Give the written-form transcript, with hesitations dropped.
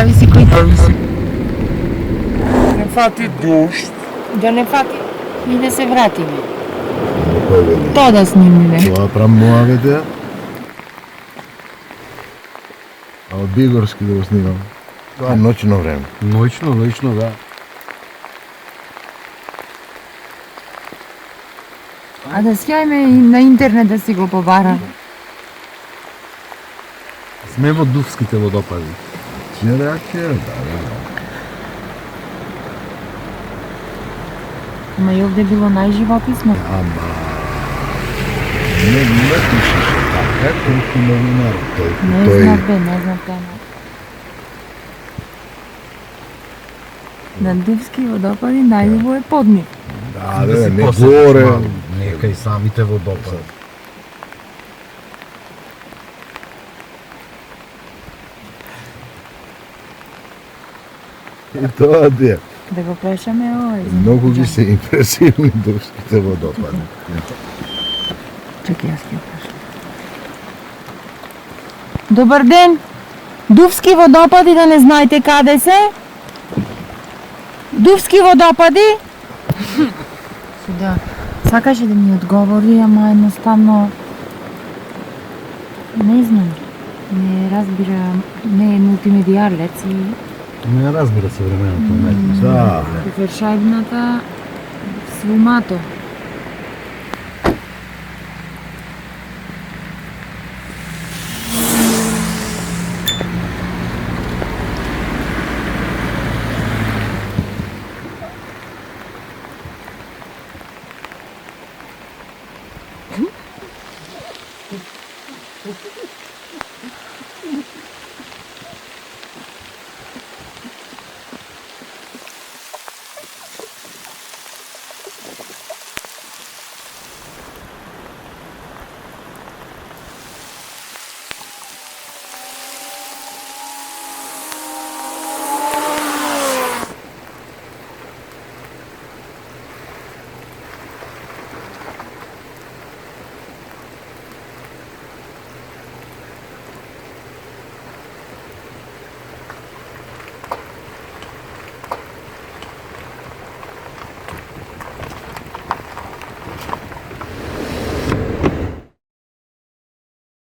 зависи кој. Не фати дожд. Да не фати и да се вратиме. Кој вели? Тоа да снимиме. Тоа прамувавете. А од Бигорски да го снимам. Тоа е ноќно време. Ноќно, да. А да сјајме и на интернет да си го побараме. Сме во Дувските водопади. Чија реакција? Да. Ама и овде било најживописно. Ама... Не пишеше така, колку новинар. Не знам бе, не знам тема. На Дувски водопади најубаво е поднив. Да, бе, не горе. Нека и самите водопади. И тоа де. Да го пешаме овој. Многу ги се импресивни Дувските водопади. Чекай, јас ќе пешам. Добар ден! Дувски водопади, да не знаете каде се? Дувски водопади? Да, сакаше да ми одговори, ама едноставно не знам. Не разбира, не е мултимедијалец и Не разбира современото уметност. Да. Вершајбната свумато.